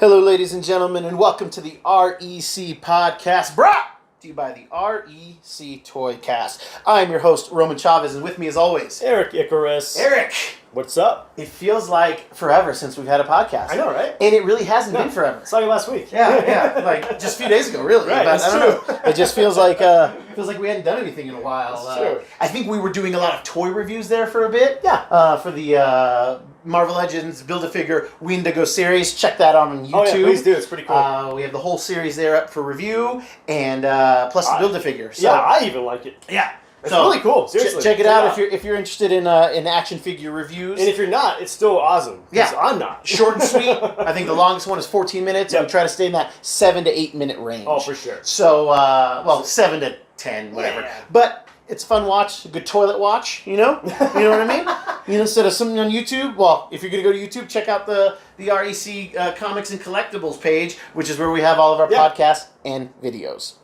Hello, ladies and gentlemen, and welcome to the REC podcast, brought to you by the REC Toy Cast. I'm your host, Roman Chavez, and with me, as always, Erik Icarus. Eric! What's up? It feels like forever since we've had a podcast. I know, right? And it really hasn't been forever. It's like last week. Yeah, like just a few days ago, really. Right, but that's I don't true. know. It just feels like we hadn't done anything in a while. That's true. I think we were doing a lot of toy reviews there for a bit. Yeah. For the Marvel Legends Build-A-Figure Wendigo series. Check that out on YouTube. Oh, yeah, please do. It's pretty cool. We have the whole series there up for review, and plus the Build-A-Figure. So, yeah, I even like it. Yeah. It's really cool. Seriously. Check it out if you're interested in action figure reviews. And if you're not, it's still awesome. Yeah. I'm not. Short and sweet. I think the longest one is 14 minutes, and we try to stay in that 7 to 8 minute range. Oh, for sure. So, 7 to 10, whatever. Yeah. But it's a fun watch, a good toilet watch, you know? You know what I mean? Instead of something on YouTube, well, if you're going to go to YouTube, check out the REC Comics and Collectibles page, which is where we have all of our podcasts and videos.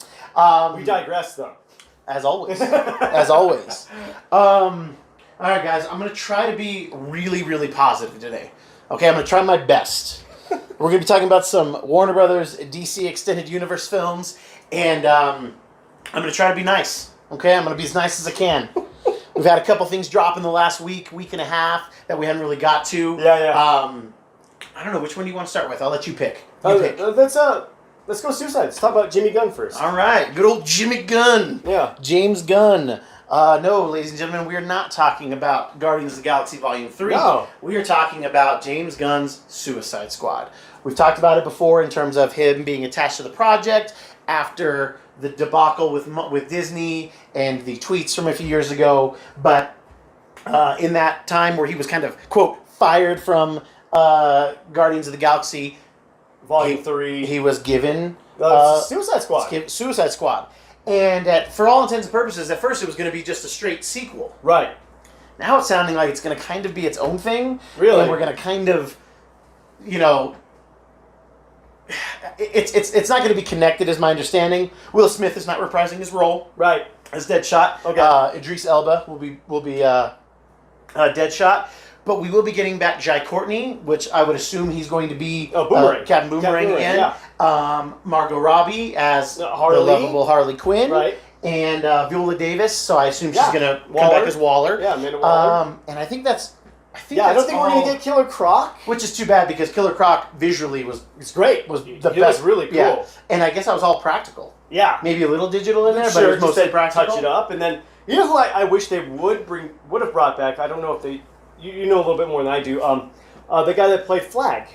We digress, though. As always. As always. All right, guys. I'm going to try to be really, really positive today. Okay, I'm going to try my best. We're going to be talking about some Warner Brothers DC Extended Universe films, and I'm going to try to be nice. Okay, I'm going to be as nice as I can. We've had a couple things drop in the last week and a half that we hadn't really got to. Yeah. I don't know. Which one do you want to start with? I'll let you pick. Let's go Suicide. Let's talk about Jimmy Gunn first. All right. Good old Jimmy Gunn. Yeah. James Gunn. No, ladies and gentlemen, we are not talking about Guardians of the Galaxy Volume 3. No. We are talking about James Gunn's Suicide Squad. We've talked about it before in terms of him being attached to the project after the debacle with Disney and the tweets from a few years ago. But in that time where he was kind of, quote, fired from Guardians of the Galaxy Volume 3. He was given Suicide Squad. Suicide Squad. And for all intents and purposes, at first it was going to be just a straight sequel. Right. Now it's sounding like it's going to kind of be its own thing. Really? And we're going to kind of, it's not going to be connected, is my understanding. Will Smith is not reprising his role. Right. As Deadshot. Okay. Idris Elba will be Deadshot. But we will be getting back Jai Courtney, which I would assume he's going to be Captain Boomerang again. Yeah. Margot Robbie as the lovable Harley Quinn. Right. And Viola Davis, so I assume she's going to come back as Waller. Yeah, Amanda Waller. And I think that's... I don't think we're going to get Killer Croc. Which is too bad, because Killer Croc visually was great. Was the best. It was really cool. Yeah. And I guess that was all practical. Yeah. Maybe a little digital in there, but it was mostly practical. Touch it up. And then, you know who I wish they would have brought back? I don't know if they... You know a little bit more than I do. The guy that played Flag.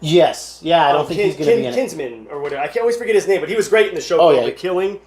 Yes. Yeah, I don't think he's going to be in Kinsman or whatever. I can't always forget his name, but he was great in the show called The Killing.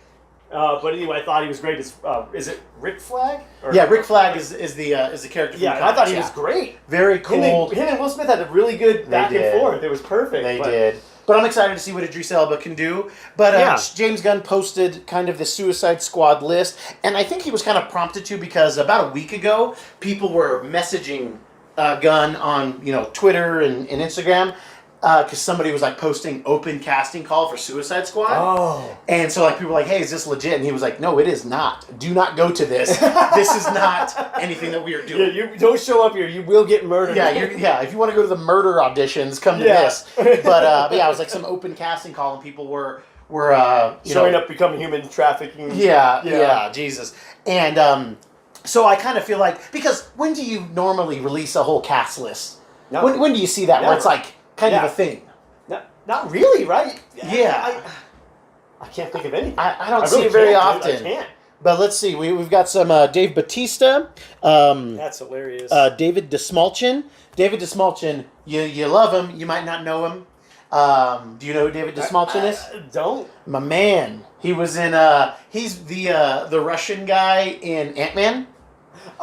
But anyway, I thought he was great as... is it Rick Flag? Rick Flag is the character from the comics. I thought he was great. Very cool. Him and Will Smith had a really good back and forth. It was perfect. They did. But I'm excited to see what Idris Elba can do. But James Gunn posted kind of the Suicide Squad list, and I think he was kind of prompted to because about a week ago, people were messaging Gunn on Twitter and Instagram because somebody was like posting open casting call for Suicide Squad. Oh. And so people were like, hey, is this legit? And he was like, no, it is not. Do not go to this. This is not anything that we are doing. Yeah, you don't show up here. You will get murdered. Yeah, if you want to go to the murder auditions, come to this. But yeah, it was like some open casting call, and people were showing up, becoming human trafficking. Yeah, Jesus. And so I kind of feel like, because when do you normally release a whole cast list? No. When do you see that? Where it's like kind of a thing? Not really, right? Yeah. I can't think of anything. I don't see it very often. I can't. But let's see. We've got some Dave Bautista. That's hilarious. David Desmalchin. David Desmalchin, you love him. You might not know him. Do you know who David Desmalchin is? Don't. My man. He was in... he's the Russian guy in Ant-Man.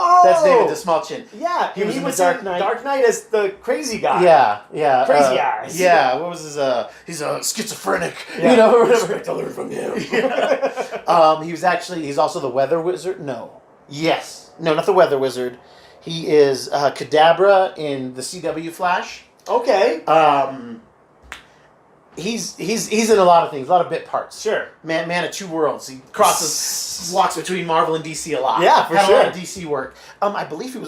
Oh! That's David Desmalchin. Yeah. He was in the Dark Knight. Dark Knight as the crazy guy. Yeah. Crazy eyes. Yeah. What was his... he's a schizophrenic. Yeah. Or whatever. Respect to learn from him. He's also the Weather Wizard. No. Yes. No, not the Weather Wizard. He is Kadabra in the CW Flash. Okay. He's in a lot of things, a lot of bit parts. Sure. Man of two worlds. He walks between Marvel and DC a lot. Yeah, for Had sure. a lot of DC work. I believe he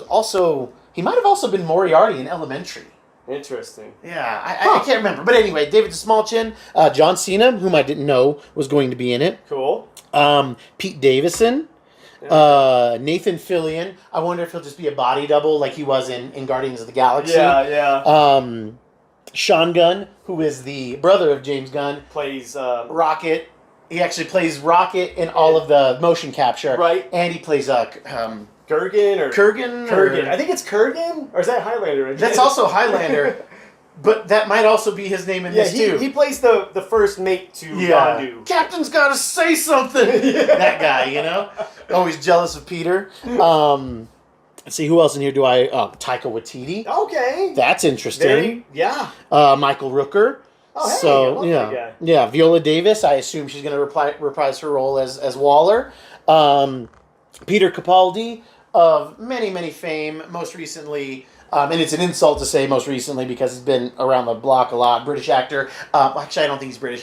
might have also been Moriarty in Elementary. Interesting. Yeah, I can't remember. But anyway, David Smallchin, John Cena, whom I didn't know was going to be in it. Cool. Pete Davidson. Nathan Fillion. I wonder if he'll just be a body double like he was in Guardians of the Galaxy. Yeah. Sean Gunn, who is the brother of James Gunn, Plays Rocket. He actually plays Rocket in all of the motion capture. Right. And he plays Kurgan or Kurgan. I think it's Kurgan, or is that Highlander? That's also Highlander, but that might also be his name in this too. He plays the first mate to Yondu. Captain's got to say something. That guy, you know, always jealous of Peter. Let's see, who else in here do I? Taika Waititi. Okay, that's interesting. Michael Rooker. Oh, hey, so I love that guy. Yeah, Viola Davis. I assume she's going to reprise her role as Waller. Peter Capaldi of many fame. Most recently, and it's an insult to say most recently because he's been around the block a lot. British actor. Actually, I don't think he's British.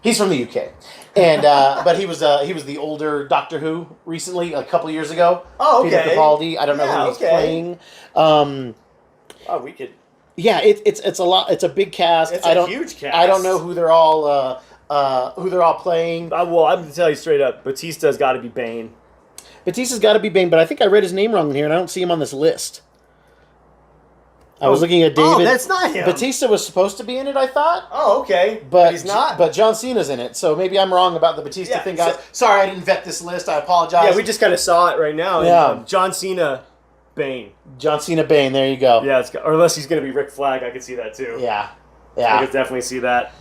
He's from the UK, and but he was the older Doctor Who recently, a couple years ago. Oh, okay. Peter Capaldi. I don't know who he's playing. We could. Yeah, it's a lot. It's a big cast. It's a huge cast. I don't know who they're all playing. Well, I'm gonna tell you straight up, Batista's got to be Bane. Batista's got to be Bane, but I think I read his name wrong in here, and I don't see him on this list. I was looking at David. Oh, that's not him. Batista was supposed to be in it, I thought. Oh, okay. But he's not. But John Cena's in it, so maybe I'm wrong about the Batista thing, guys. Sorry, I didn't vet this list. I apologize. Yeah, we just kind of saw it right now. Yeah. John Cena, Bane. John Cena, Bane. There you go. Yeah, or unless he's going to be Rick Flag, I could see that too. Yeah. I could definitely see that.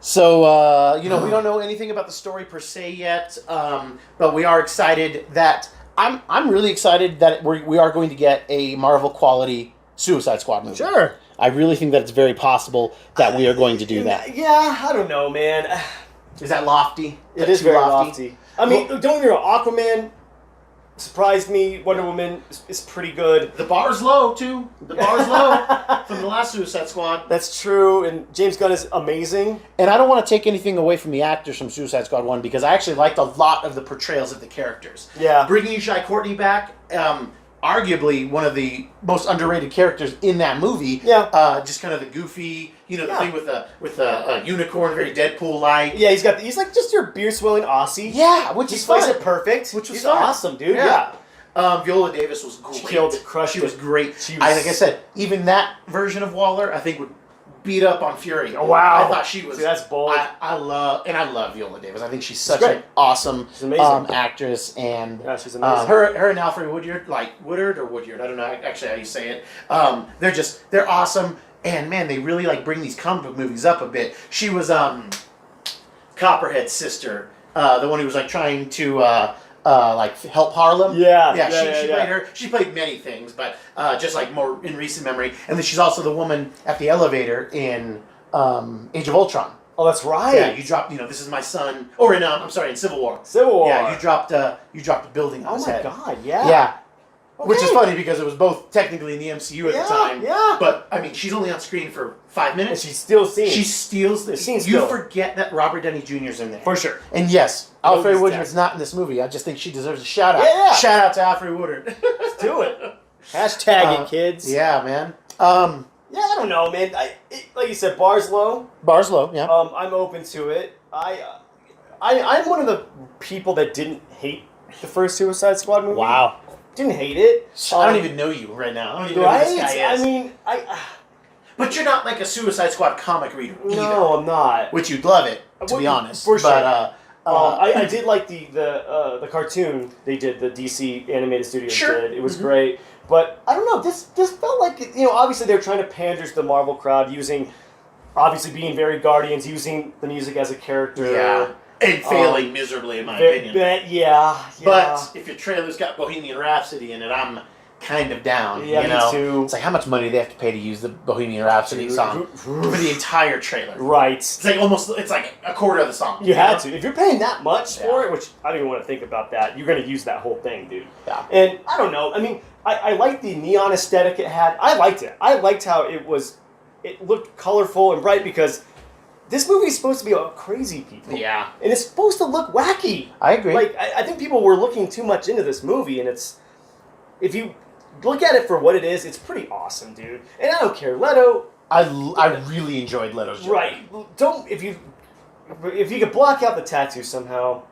So, we don't know anything about the story per se yet, but we are excited that... I'm really excited that we are going to get a Marvel quality Suicide Squad movie. Sure. I really think that it's very possible that we are going to do that. Yeah, I don't know, man. Is that lofty? It is very lofty. I mean, don't get me wrong, Aquaman surprised me. Wonder Woman is pretty good. The bar's low, too. The bar's low from the last Suicide Squad. That's true, and James Gunn is amazing. And I don't want to take anything away from the actors from Suicide Squad 1 because I actually liked a lot of the portrayals of the characters. Yeah. Bringing Shai Courtney back, arguably one of the most underrated characters in that movie. Yeah. Just kind of the goofy, the thing with a unicorn, very Deadpool-like. Yeah, he's like just your beer-swilling Aussie. Yeah, which is fun. He plays it perfect. He's awesome, dude. Yeah. Viola Davis was great. She killed it, crushed it. She was great. Like I said, even that version of Waller, I think would beat up on Fury. Oh, wow. I thought she was... See, that's bold. I love Viola Davis. I think she's such an awesome actress. And yeah, she's amazing. Her and Alfred Woodyard, Woodard or Woodyard, I don't know actually how you say it. They're awesome. And man, they really bring these comic book movies up a bit. She was Copperhead's sister, the one who was trying to help Harlem. She played her. She played many things, but just more in recent memory. And then she's also the woman at the elevator in Age of Ultron. Oh, that's right. Yeah, you dropped. This is my son. Or in in Civil War. Yeah, you dropped a building on his head. Oh my God! Yeah. Yeah. Okay. Which is funny because it was both technically in the MCU at the time. Yeah. But I mean, she's only on screen for 5 minutes. And she's still seen. She steals this. You forget that Robert Downey Jr.'s in there. For sure. And yes, Alfred Woodard's not in this movie. I just think she deserves a shout out. Yeah. Shout out to Alfred Woodard. Let's do it. Hashtag it, kids. Yeah, man. Yeah, I don't know, man. Like you said, bar's low. Bar's low. Yeah. I'm open to it. I'm one of the people that didn't hate the first Suicide Squad movie. Wow. Didn't hate it. I don't even know you right now. I don't even know who this guy is. I mean, But you're not a Suicide Squad comic reader either. No, I'm not. Which you'd love it, to be honest. For sure. But, I did like the cartoon they did, the DC animated studios did. It was great. But I don't know, this felt like, obviously they're trying to pander to the Marvel crowd obviously being very Guardians, using the music as a character. Yeah. And failing miserably, in my opinion. But if your trailer's got Bohemian Rhapsody in it, I'm kind of down. Yeah, me too. It's how much money do they have to pay to use the Bohemian Rhapsody song for the entire trailer? Right. It's a quarter of the song. You had to. If you're paying that much for it, which I don't even want to think about that, you're going to use that whole thing, dude. Yeah. And I don't know. I mean, I liked the neon aesthetic it had. I liked it. I liked how it looked colorful and bright because this movie is supposed to be about crazy people. Yeah. And it's supposed to look wacky. I agree. I think people were looking too much into this movie, and if you look at it for what it is. It's pretty awesome, dude. And I don't care. Leto. I really enjoyed Leto's Joker. Right. Don't if you could block out the tattoo somehow,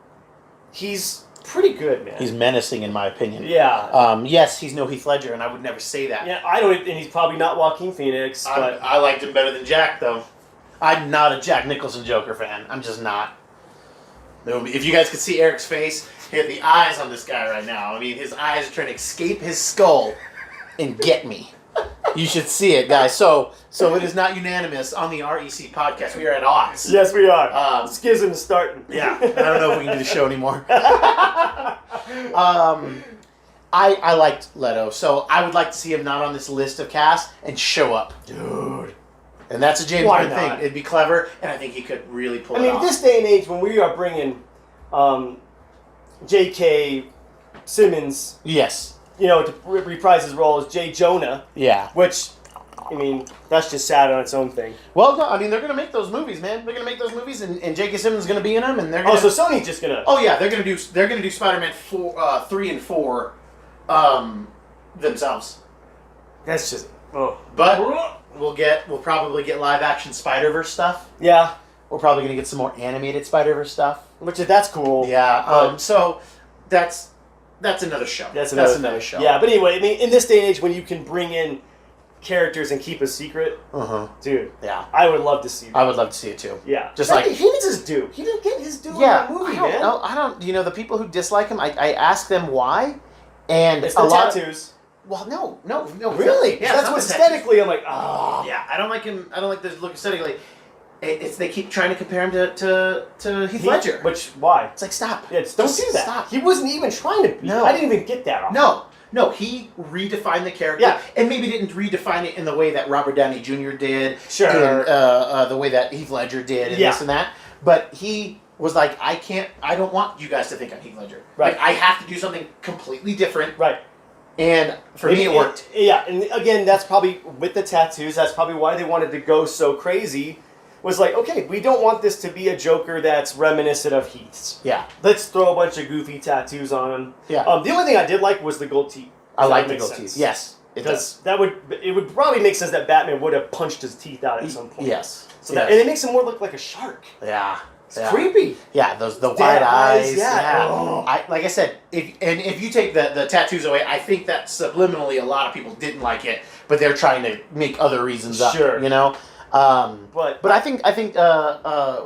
he's pretty good, man. He's menacing, in my opinion. Yeah. Yes, he's no Heath Ledger, and I would never say that. Yeah, I don't, and he's probably not Joaquin Phoenix, but I liked him better than Jack, though. I'm not a Jack Nicholson Joker fan. I'm just not. If you guys could see Eric's face, he had the eyes on this guy right now. I mean, his eyes are trying to escape his skull and get me. You should see it, guys. So it is not unanimous on the REC podcast. We are at odds. Yes, we are. Schism is starting. Yeah. I don't know if we can do the show anymore. I liked Leto, so I would like to see him not on this list of cast and show up. Dude. And that's a James Why Gunn thing. not? It'd be clever, and I think he could really pull it off. I mean, this day and age, when we are bringing J.K. Simmons, yes. To reprise his role as J. Jonah. Yeah. Which, I mean, that's just sad on its own thing. Well, no, I mean, they're going to make those movies, man. They're going to make those movies, and J.K. Simmons is going to be in them, and they're going so Sony's just going to... Oh, yeah, they're going to do Spider-Man 3 and 4 themselves. That's just... Oh. But we'll probably get live-action Spider-Verse stuff. Yeah. We're probably going to get some more animated Spider-Verse stuff. That's cool. Yeah, so that's another show. That's another show. Yeah, but anyway, I mean, in this day and age, when you can bring in characters and keep a secret, dude, yeah, I would love to see that. I would love to see it too. Yeah, just like he needs his due. He didn't get his due in that movie, man. I don't. The people who dislike him, I ask them why, and it's the tattoos. Well, no, really? Yeah, that's what aesthetically I'm like, ah. Yeah, I don't like him. I don't like the look aesthetically. They keep trying to compare him to Heath Ledger. Which, why? It's like, stop. Yeah, don't do that. Stop. He wasn't even trying to be. No. I didn't even get that off. No, he redefined the character, and maybe didn't redefine it in the way that Robert Downey Jr. did, sure, and the way that Heath Ledger did, and this and that. But he was like, I don't want you guys to think I'm Heath Ledger. Right. Like, I have to do something completely different. Right. And for me, it worked. And again, that's probably, with the tattoos, that's probably why they wanted to go so crazy. Was like, okay, we don't want this to be a Joker that's reminiscent of Heath's. Yeah. Let's throw a bunch of goofy tattoos on him. Yeah. The only thing I did like was the gold teeth. I like the gold teeth. Yes, it does. It would probably make sense that Batman would have punched his teeth out at some point. Yes. And it makes him more look like a shark. Yeah. It's creepy. Yeah, the wide eyes. Yeah. Oh. Like I said, if you take the tattoos away, I think that subliminally a lot of people didn't like it, but they're trying to make other reasons up. Sure. But I think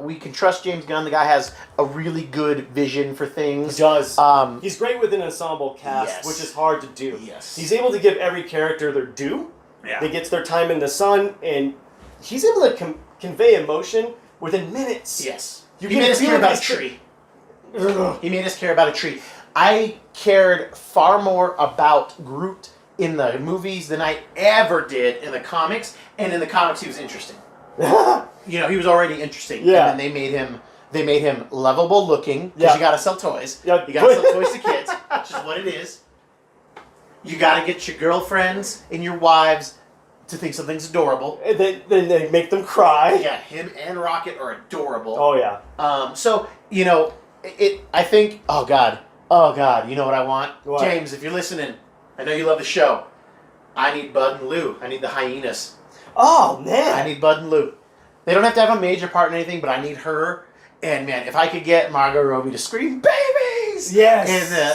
we can trust James Gunn. The guy has a really good vision for things. He does. He's great with an ensemble cast, which is hard to do. Yes. He's able to give every character their due. Yeah. They get their time in the sun, and he's able to convey emotion within minutes. Yes. He made us care about a tree. He made us care about a tree. I cared far more about Groot in the movies than I ever did in the comics, and in the comics he was interesting. He was already interesting. Yeah. And then they made him lovable looking, because you gotta sell toys. Yeah. You gotta sell toys to kids, which is what it is. You gotta get your girlfriends and your wives to think something's adorable. And then they make them cry. Yeah, him and Rocket are adorable. Oh yeah. I think, oh God, you know what I want? What? James, if you're listening, I know you love the show. I need Bud and Lou. I need the hyenas. Oh man. I need Bud and Lou. They don't have to have a major part in anything, but I need her. And man, if I could get Margot Robbie to scream babies, yes,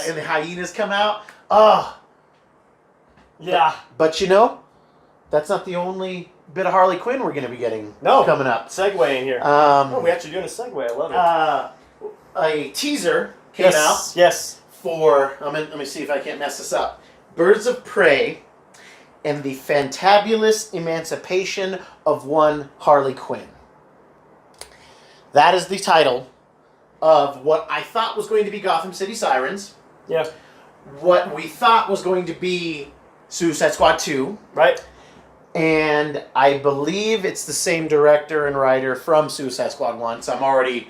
and the hyenas come out, oh. Yeah. But that's not the only bit of Harley Quinn we're going to be getting coming up. Segue in here. We're actually doing a segue. I love it. A teaser came out. Yes. For, let me see if I can't mess this up. Birds of Prey and the Fantabulous Emancipation of One Harley Quinn. That is the title of what I thought was going to be Gotham City Sirens. Yeah. What we thought was going to be Suicide Squad 2. Right. And I believe it's the same director and writer from Suicide Squad 1, so I'm already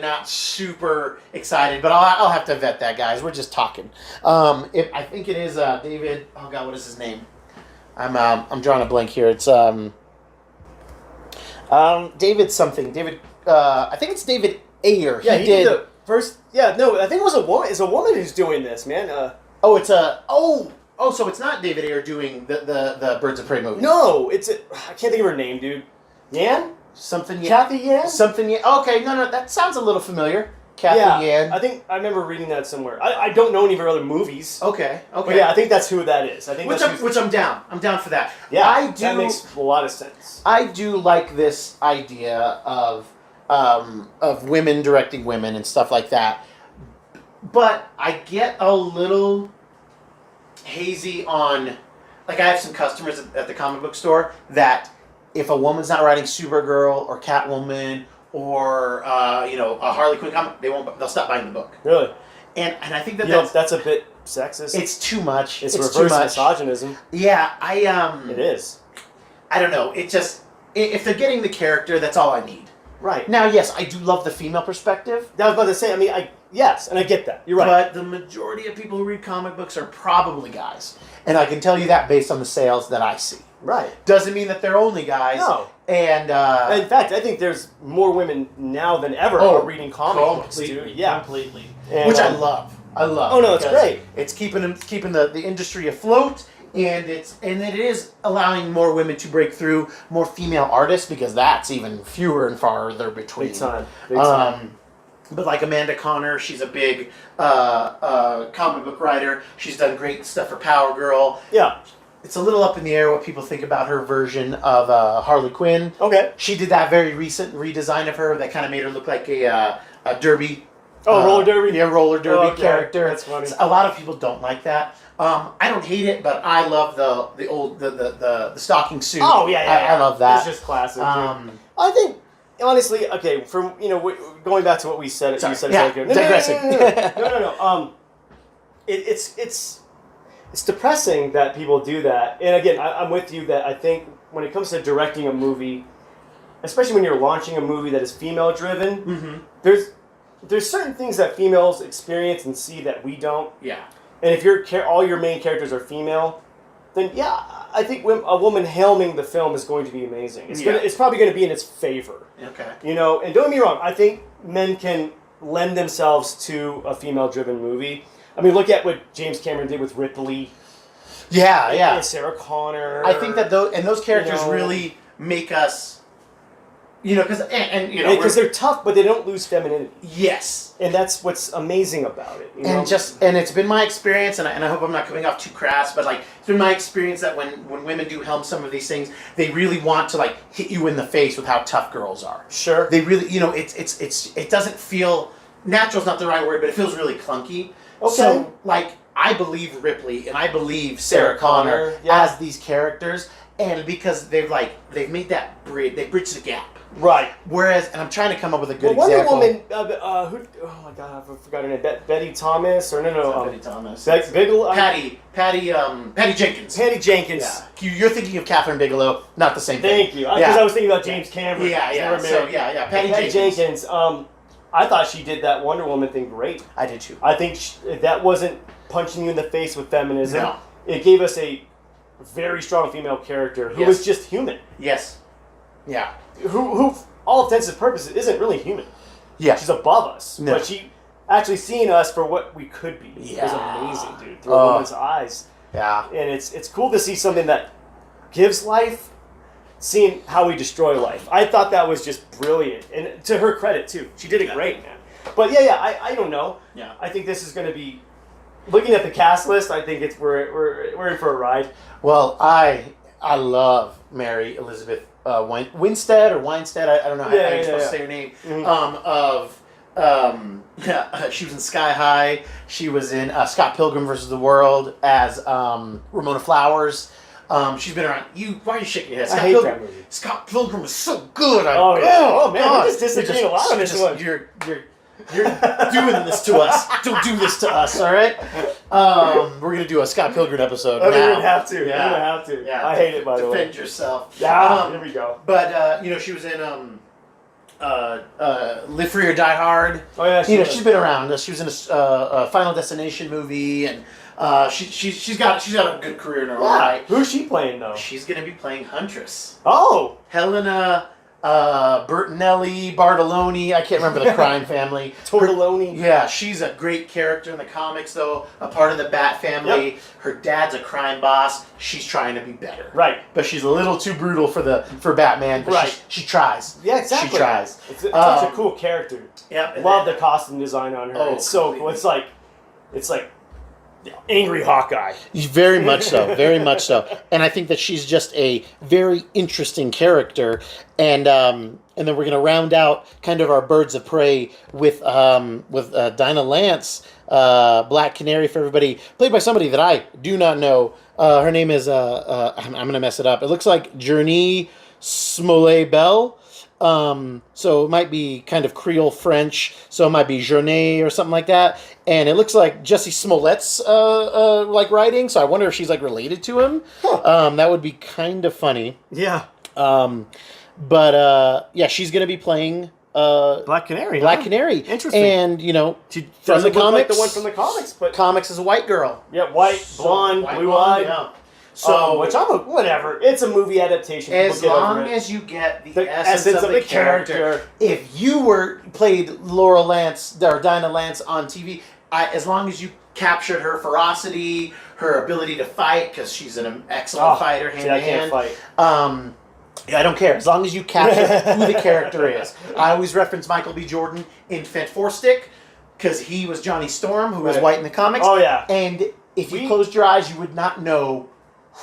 not super excited, but I'll have to vet that, guys. We're just talking. I think it is David. Oh God, what is his name? I'm drawing a blank here. It's David something. David. I think it's David Ayer. Yeah, he did the first. Yeah, no, I think it was a woman. It's a woman who's doing this, man. Oh, it's a so it's not David Ayer doing the Birds of Prey movie. No, I can't think of her name, dude. Yan? Something Yan. Kathy Yan? Something Yan. Okay, no, that sounds a little familiar. Kathy Yan. I think I remember reading that somewhere. I don't know any of her other movies. Okay. But yeah, I think that's who that is. I think which I'm down. I'm down for that. Yeah, that makes a lot of sense. I do like this idea of women directing women and stuff like that. But I get a little hazy on, like, I have some customers at the comic book store that if a woman's not writing Supergirl or Catwoman or a Harley Quinn comic, they'll stop buying the book. Really? And I think that's a bit sexist. It's too much. It's reverse misogynism. Yeah, it is. I don't know. It just, if they're getting the character, that's all I need. Right. Now, yes, I do love the female perspective. I was about to say, yes, and I get that. You're right. But the majority of people who read comic books are probably guys. And I can tell you that based on the sales that I see. Right. Doesn't mean that they're only guys. No. And in fact, I think there's more women now than ever who are reading comic books, dude. Yeah. Completely. And, which I love. Oh, no, it's great. It's keeping the industry afloat. And it is allowing more women to break through, more female artists, because that's even fewer and farther between. Big time. Big time. But like Amanda Connor, she's a big comic book writer. She's done great stuff for Power Girl. Yeah. It's a little up in the air what people think about her version of Harley Quinn. Okay. She did that very recent redesign of her that kind of made her look like a derby. Roller derby? Yeah, roller derby character. That's funny. A lot of people don't like that. I don't hate it, but I love the old the stocking suit. Oh yeah. I love that. It's just classic. I think honestly, okay, from going back to what we said, Sorry. you said Yeah. a second ago. Digressing. No. It's depressing that people do that. And again, I'm with you that I think when it comes to directing a movie, especially when you're launching a movie that is female driven, there's certain things that females experience and see that we don't. Yeah. And if all your main characters are female, then yeah, I think a woman helming the film is going to be amazing. It's probably going to be in its favor. Okay. And don't get me wrong, I think men can lend themselves to a female-driven movie. I mean, look at what James Cameron did with Ripley. Yeah. And Sarah Connor. I think that those characters really make us, because because they're tough, but they don't lose femininity. Yes. And that's what's amazing about it. And it's been my experience, and I hope I'm not coming off too crass, but it's been my experience that when women do helm some of these things, they really want to hit you in the face with how tough girls are. Sure. They really, it doesn't feel, natural's not the right word, but it feels really clunky. Okay. So I believe Ripley and I believe Sarah Connor as these characters, and because they've made that bridge, they bridged the gap. Right. Whereas, and I'm trying to come up with a good Wonder example. Woman, oh my god, I forgot her name. Betty Thomas, or no, Betty Thomas. Bigelow. Patty Jenkins. Patty Jenkins. Yeah. You're thinking of Catherine Bigelow, not the same thing. Thank you. Because I was thinking about James Cameron. Yeah. So, Patty Jenkins. I thought she did that Wonder Woman thing great. I did too. I think that wasn't punching you in the face with feminism. No. It gave us a very strong female character who was just human. Yes. Yeah. Who, all intents and purposes, isn't really human. Yeah. She's above us. No. But she actually seeing us for what we could be. Yeah. It was amazing, dude. Through a woman's eyes. Yeah. And it's cool to see something that gives life, seeing how we destroy life. I thought that was just brilliant. And to her credit, too. She did it great, man. But I don't know. Yeah. I think this is going to be, looking at the cast list, I think we're in for a ride. Well, I love Mary Elizabeth Winstead or Weinstead. I don't know how you're supposed to say her name. Mm-hmm. She was in Sky High. She was in Scott Pilgrim versus the World as Ramona Flowers. She's been around. Why are you shaking your head? I hate that movie. Scott Pilgrim was so good. Oh man, we're just disagreeing a lot on this one. You're doing this to us. Don't do this to us, all right? We're gonna do a Scott Pilgrim episode now. We're gonna have to. Yeah. We're gonna have to. Yeah. I hate it, by the way. Defend yourself. Yeah. Here we go. But she was in Live Free or Die Hard. Oh yeah. She's been around. She was in a Final Destination movie, and she's got a good career in her own right. Who's she playing though? She's gonna be playing Huntress. Oh. Helena Bertinelli, Bartoloni. I can't remember the crime family. Tortelloni. Yeah, she's a great character in the comics, though. A part of the Bat family. Yep. Her dad's a crime boss. She's trying to be better. Right. But she's a little too brutal for Batman. But right. She tries. Yeah, exactly. She tries. It's such a cool character. Yep. Love the costume design on her. Oh, it's so cool. It's like angry Hawkeye. Very much so. Very much so. And I think that she's just a very interesting character. And then we're going to round out kind of our birds of prey with Dinah Lance, Black Canary for everybody, played by somebody that I do not know. Her name is I'm going to mess it up. It looks like Journey Smollett Bell. So it might be kind of Creole French, so it might be Journée or something like that. And it looks like Jesse Smollett's like writing, so I wonder if she's like related to him. Huh. That would be kind of funny. Yeah. But yeah, she's gonna be playing Black Canary. Black Canary. Interesting. And she from the comics, like the one from the comics, but comics is a white girl. Yeah, white, blonde, blue-eyed. Yeah. So, which whatever. It's a movie adaptation. As long as you get the essence of the character. If you played Laura Lance or Dinah Lance on TV, as long as you captured her ferocity, her ability to fight, because she's an excellent fighter, hand to hand. I can't fight. Yeah, I don't care. As long as you capture who the character is. I always reference Michael B. Jordan in Fent Four Stick, because he was Johnny Storm, who was white in the comics. Oh, yeah. And if you closed your eyes, you would not know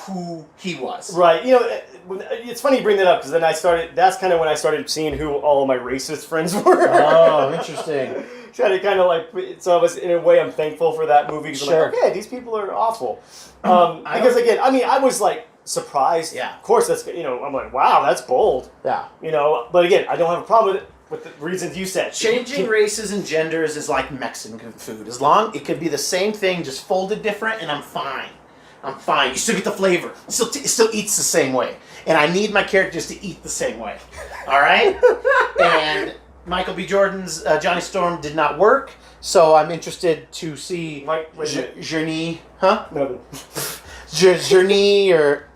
who he was. Right. It's funny you bring that up, because then that's kind of when I started seeing who all of my racist friends were. Oh, interesting. So I was, in a way, I'm thankful for that movie, because I'm like, okay, these people are awful. Because again, I was like surprised. Yeah. Of course, that's, I'm like, wow, that's bold. Yeah. But again, I don't have a problem with it. With the reasons you said. Changing races and genders is like Mexican food. It could be the same thing, just folded different, and I'm fine. You still get the flavor. It still eats the same way. And I need my characters to eat the same way. All right? And Michael B. Jordan's Johnny Storm did not work, so I'm interested to see Journey. Huh? No. Journey or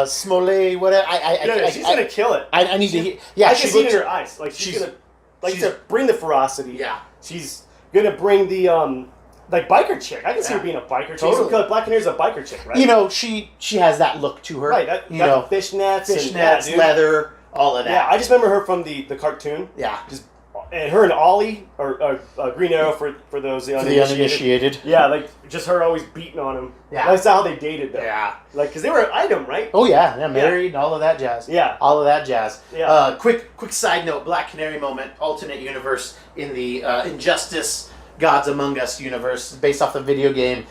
Smollett, whatever. She's going to kill it. I need to hear. Yeah, I can see it in her eyes. Like, she's going to bring the ferocity. Yeah. She's going to bring the... Like biker chick. I can see her being a biker chick. Totally. Because Black Canary's a biker chick, right? She has that look to her. Right. Got the fishnets, leather, all of that. Yeah, I just remember her from the cartoon. Yeah. And her and Ollie, or Green Arrow for those the uninitiated. Yeah, like just her always beating on him. Yeah. That's how they dated, though. Yeah. Like, because they were an item, right? Oh, yeah. Married, all of that jazz. Yeah. All of that jazz. Yeah. Quick side note, Black Canary moment, alternate universe in the Injustice Gods Among Us universe, based off the video game.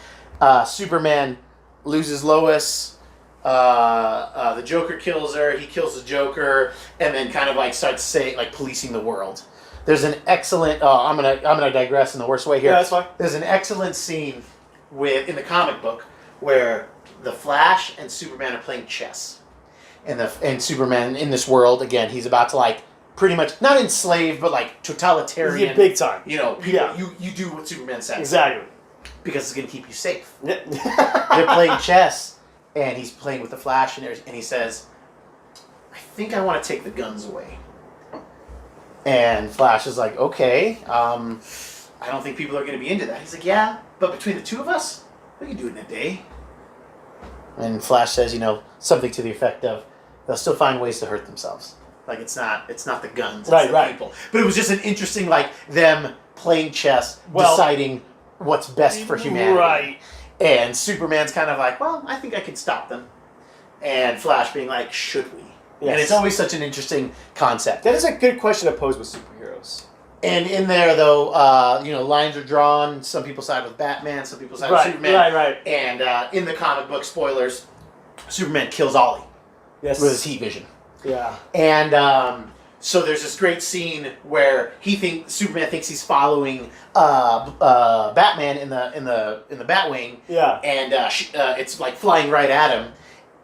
Superman loses Lois. The Joker kills her. He kills the Joker, and then kind of like starts policing the world. There's an excellent. I'm gonna digress in the worst way here. Yeah, that's fine. There's an excellent scene in the comic book where the Flash and Superman are playing chess, and Superman in this world again. He's about to pretty much not enslaved, but totalitarian. Big time. You do what Superman says. Exactly. Because it's going to keep you safe. They're playing chess, and he's playing with the Flash, and he says, I think I want to take the guns away. And Flash is like, okay, I don't think people are going to be into that. He's like, yeah, but between the two of us, we can do it in a day. And Flash says, something to the effect of, they'll still find ways to hurt themselves. It's not the guns, it's the people. But it was just an interesting, them playing chess, deciding what's best for humanity. Right. And Superman's kind of like, well, I think I can stop them. And Flash being like, should we? Yes. And it's always such an interesting concept. That is a good question to pose with superheroes. And in there, though, lines are drawn. Some people side with Batman, some people side with Superman. Right. And in the comic book, spoilers, Superman kills Ollie with his heat vision. Yeah. And so there's this great scene where Superman thinks he's following Batman in the Batwing. Yeah. And it's flying right at him,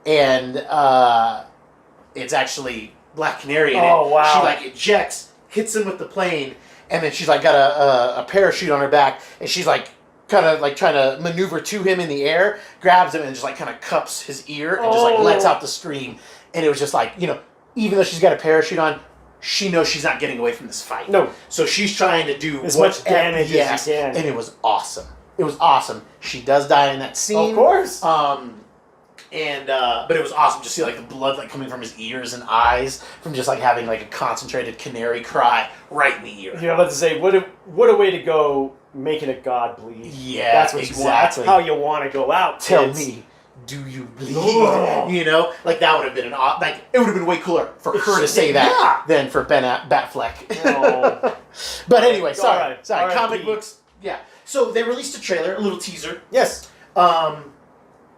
and it's actually Black Canary in it. Oh wow! She ejects, hits him with the plane, and then she's got a parachute on her back, and she's kind of trying to maneuver to him in the air, grabs him and just kind of cups his ear and just lets out the scream. And it was just even though she's got a parachute on, she knows she's not getting away from this fight. No. So she's trying to do as much damage as she can. And it was awesome. It was awesome. She does die in that scene. Of course. But it was awesome to see like the blood like coming from his ears and eyes from just like having like a concentrated canary cry right in the ear. You know, about to say what a way to go, making a god bleed. Yeah, that's what exactly. you want. That's how you want to go out. Tell kids. me, do you bleed? You know, like that would have been it would have been way cooler for her to say that than for Ben Batfleck. Oh. But anyway, sorry. All right, Comic books. Yeah. So they released a trailer, a little teaser. Yes.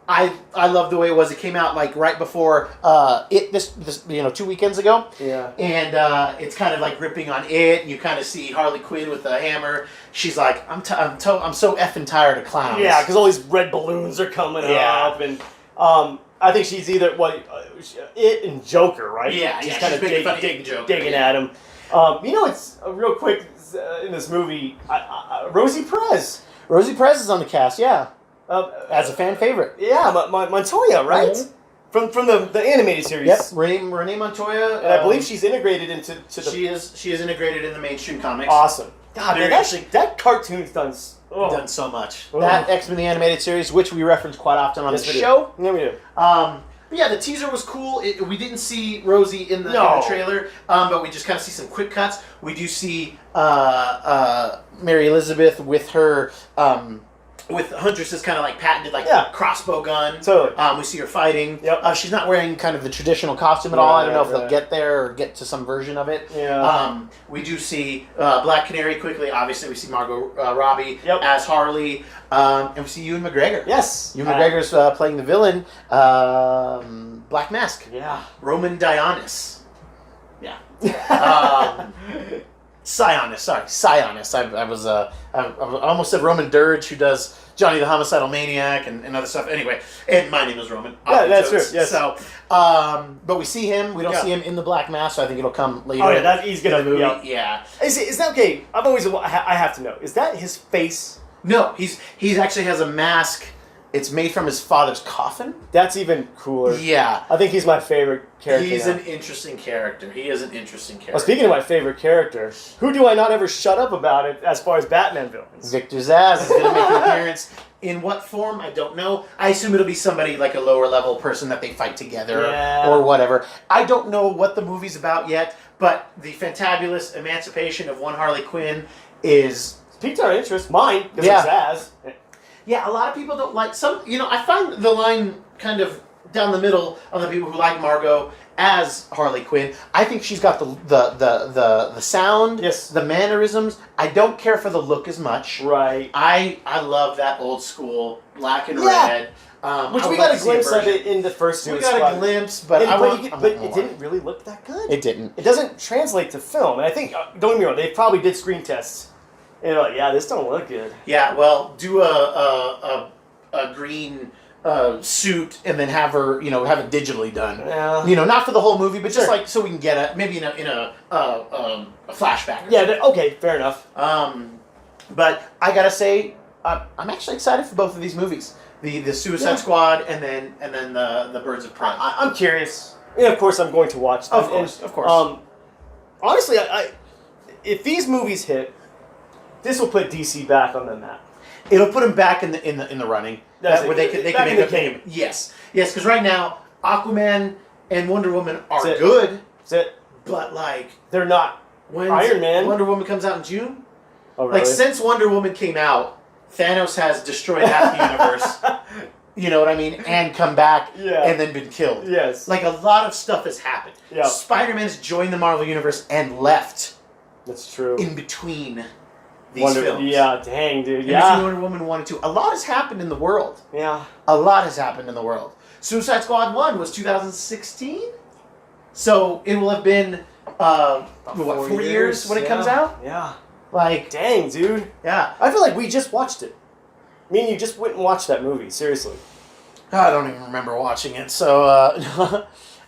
I love the way it was. It came out like right before this 2 weekends ago. Yeah. And it's kind of like ripping on it. And you kind of see Harley Quinn with the hammer. She's like, I'm so effing tired of clowns. Yeah, because all these red balloons are coming up, and I think she's either it and Joker, right? Yeah, she's yeah, kind of digging at him. It's real quick in this movie. Rosie Perez. Rosie Perez is on the cast. Yeah. As a fan favorite. Yeah, Montoya, right? Mm-hmm. From the animated series. Yep, Renee Montoya. And I believe she's integrated into the... She is integrated in the mainstream comics. Awesome. God, man, that cartoon's done so much. That X-Men the Animated Series, which we reference quite often on this show. Yeah, we do. But yeah, the teaser was cool. We didn't see Rosie in the trailer, but we just kind of see some quick cuts. We do see Mary Elizabeth with her... with Huntress's kind of like patented crossbow gun. Totally. We see her fighting. Yep. She's not wearing kind of the traditional costume at all. I don't know if they'll get there or get to some version of it. Yeah. We do see Black Canary quickly. Obviously, we see Margot Robbie Yep. as Harley. And we see Ewan McGregor. Yes. Ewan McGregor's playing the villain, Black Mask. Yeah. Roman Dionis. Yeah. Sionis. I almost said Roman Dirge, who does Johnny the Homicidal Maniac and other stuff. Anyway, and my name is Roman. Yeah, that's true. Yes. So, but we see him. We don't see him in the Black Mask, so I think it'll come later. Oh yeah, he's gonna in the movie. Yeah. Yeah. Is that okay? I have to know. Is that his face? No, he's actually has a mask. It's made from his father's coffin. That's even cooler. Yeah. I think he's my favorite character. He's an interesting character. He is an interesting character. Well, speaking of my favorite character, who do I not ever shut up about it as far as Batman villains? Victor Zsasz is going to make an appearance. In what form, I don't know. I assume it'll be somebody like a lower level person that they fight together or whatever. I don't know what the movie's about yet, but the fantabulous emancipation of one Harley Quinn is... Piqued our interest. Mine, because of Zsasz. Yeah, a lot of people don't like some. I find the line kind of down the middle on the people who like Margot as Harley Quinn. I think she's got the sound, the mannerisms. I don't care for the look as much. Right. I love that old school black and red. Which we got a glimpse of it in the first two. We got a glimpse, but it didn't really look that good. It didn't. It doesn't translate to film, and I think don't get me wrong, they probably did screen tests. And they're like, yeah, this don't look good. Yeah, well, do a green suit and then have her, have it digitally done. Yeah. Not for the whole movie, but just like so we can get it, maybe in a flashback. Okay, fair enough. But I gotta say, I'm actually excited for both of these movies. The Suicide Squad and then the Birds of Prey. I'm curious. Yeah, of course, I'm going to watch them. Of course. Honestly, if these movies hit. This will put DC back on the map. It'll put them back in the running. Where they can make a game. Yes, because right now Aquaman and Wonder Woman are good. That's it. But they're not. When Iron Man. Wonder Woman comes out in June. Oh really? Since Wonder Woman came out, Thanos has destroyed half the universe. You know what I mean? And come back and then been killed. Yes. A lot of stuff has happened. Yeah. Spider-Man's joined the Marvel Universe and left. That's true. In between. These films. Yeah, dang, dude. Yeah. Wonder Woman 1 and 2. A lot has happened in the world. Yeah. A lot has happened in the world. Suicide Squad 1 was 2016? So it will have been, 4 years when it comes out? Yeah. Dang, dude. Yeah. I feel like we just watched it. Me and you just went and watched that movie, seriously. I don't even remember watching it, so,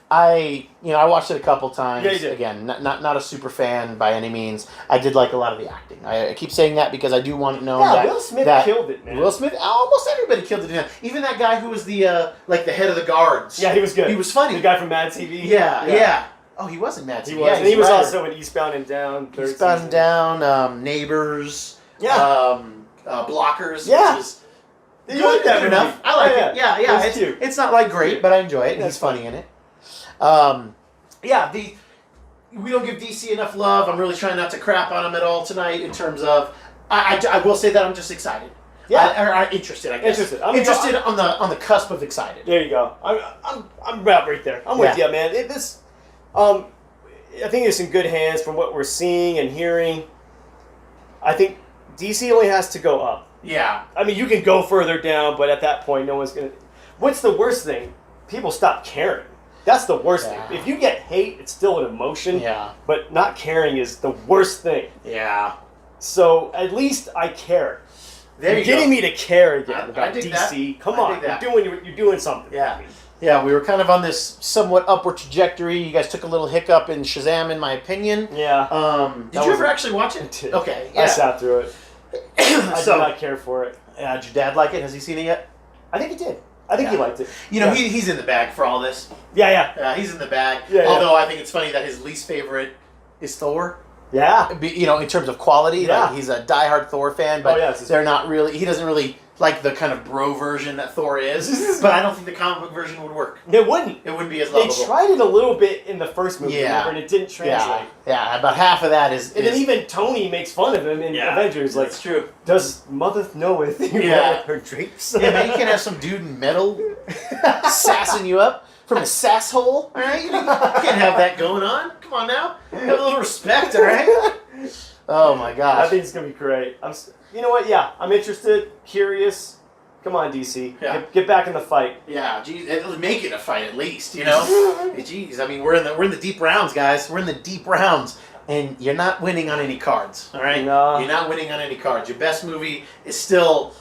I watched it a couple times. Yeah, you did. Again, not a super fan by any means. I did like a lot of the acting. I keep saying that because I do want to know that Will Smith killed it, man. Will Smith, almost everybody killed it. Even that guy who was the head of the guards. Yeah, he was good. He was funny. The guy from Mad TV. Yeah. Oh, he was in Mad TV. He was, Yeah, and he was right. also in Eastbound and Down. Eastbound and Down, Neighbors. Yeah. Blockers. Yeah. Which is You like that good movie? enough. I like it. Yeah. It's cute. It's not like great, but I enjoy it. And That's he's funny in it. Yeah. We don't give DC enough love. I'm really trying not to crap on him at all tonight. In terms of, I will say that I'm just excited. Yeah. Or interested. I guess. Interested. Interested on the cusp of excited. There you go. I'm about right there. I'm with you, man. I think it's in good hands from what we're seeing and hearing. I think DC only has to go up. Yeah. I mean, you can go further down, but at that point, no one's gonna. What's the worst thing? People stop caring. That's the worst thing. If you get hate, it's still an emotion. Yeah. But not caring is the worst thing. Yeah. So at least I care. You're getting me to care again about dig DC. that. Come on, you're doing something. Yeah. Yeah, we were kind of on this somewhat upward trajectory. You guys took a little hiccup in Shazam, in my opinion. Yeah. Did you ever actually watch it? I did. Okay. Yeah. I sat through it. I did not care for it. Did your dad like it? Has he seen it yet? I think he did. I think he liked it. You know, he's in the bag for all this. Yeah. He's in the bag. Yeah, Although I think it's funny that his least favorite is Thor. Yeah. You know, in terms of quality, Yeah. like he's a diehard Thor fan, but they're not really. He doesn't really like the kind of bro version that Thor is. But I don't think the comic book version would work. It wouldn't. It wouldn't be as lovable. They tried it a little bit in the first movie, remember, and it didn't translate. Yeah. About half of that is. And then even Tony makes fun of him in Avengers. Like, that's true. Does Mother knoweth you wear her drapes? Yeah, man, you can't have some dude in metal sassing you up from a sass hole. All right, you can't have that going on. Come on now, have a little respect. All right. Oh my gosh. I think it's gonna be great. You know what? Yeah, I'm interested, curious. Come on, DC. Yeah. Get back in the fight. Yeah, geez, make it a fight at least. You know. Jeez, I mean, we're in the deep rounds, guys. We're in the deep rounds, and you're not winning on any cards. All right. No. You're not winning on any cards. Your best movie is still.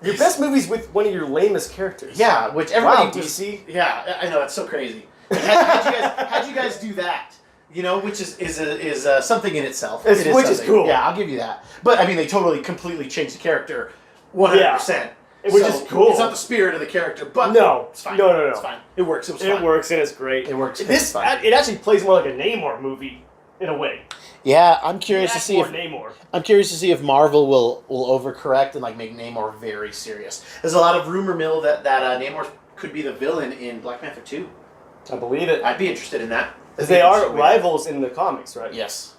Your best movie's with one of your lamest characters. Yeah, which everybody DC. Yeah, I know, it's so crazy. How'd you guys do that? You know, which is something in itself. Which is cool. Yeah, I'll give you that. But I mean, they completely changed the character, 100%. Which is cool. It's not the spirit of the character, but no, it's fine. No. It's fine. It works. It was fine. It works and it's great. It works. It actually plays more like a Namor movie in a way. Yeah, I'm curious to see if Marvel will overcorrect and like make Namor very serious. There's a lot of rumor mill that Namor could be the villain in Black Panther 2. I believe it. I'd be interested in that. Because they are rivals in the comics, right? Yes.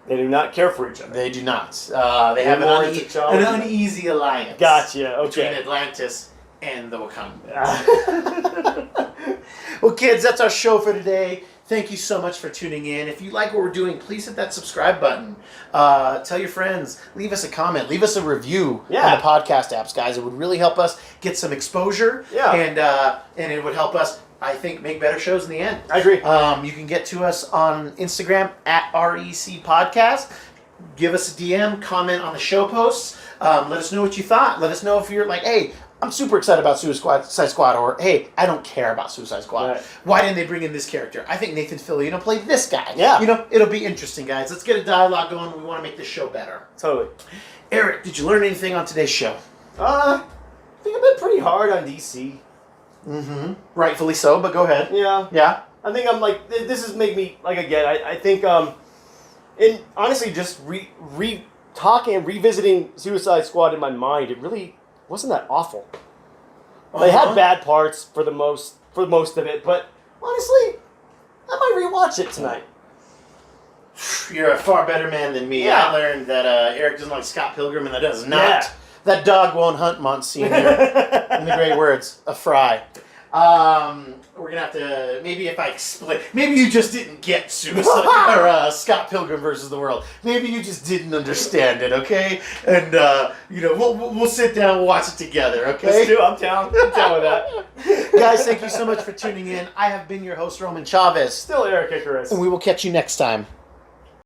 They do not care for each other. They do not. They have an uneasy alliance. Gotcha. Okay. Between Atlantis and the Wakanda. Well, kids, that's our show for today. Thank you so much for tuning in. If you like what we're doing, please hit that subscribe button. Tell your friends. Leave us a comment. Leave us a review on the podcast apps, guys. It would really help us get some exposure. Yeah. And it would help us, I think, make better shows in the end. I agree. You can get to us on Instagram at REC Podcast. Give us a DM, comment on the show posts. Let us know what you thought. Let us know if you're like, hey, I'm super excited about Suicide Squad, or hey, I don't care about Suicide Squad. Right. Why didn't they bring in this character? I think Nathan Fillion played this guy. Yeah. You know, it'll be interesting, guys. Let's get a dialogue going. We want to make this show better. Totally. Eric, did you learn anything on today's show? I think I've been pretty hard on DC. Mm-hmm. Rightfully so, but go ahead. Yeah. Yeah? I think I'm like, this has made me, like, again, I think, and honestly, just talking and revisiting Suicide Squad in my mind, it really wasn't that awful. They had bad parts for most of it, but honestly, I might rewatch it tonight. You're a far better man than me. Yeah. I learned that Eric doesn't like Scott Pilgrim, and that does not. Yeah. That dog won't hunt, Monsignor. In the great words of Fry. We're gonna have to, maybe if I explain, maybe you just didn't get Suicide or Scott Pilgrim versus the World. Maybe you just didn't understand it, okay? And we'll sit down, we'll watch it together, okay? Let's do it. I'm down. I'm down with that. Guys, thank you so much for tuning in. I have been your host, Roman Chavez. Still Eric Icarus. And we will catch you next time.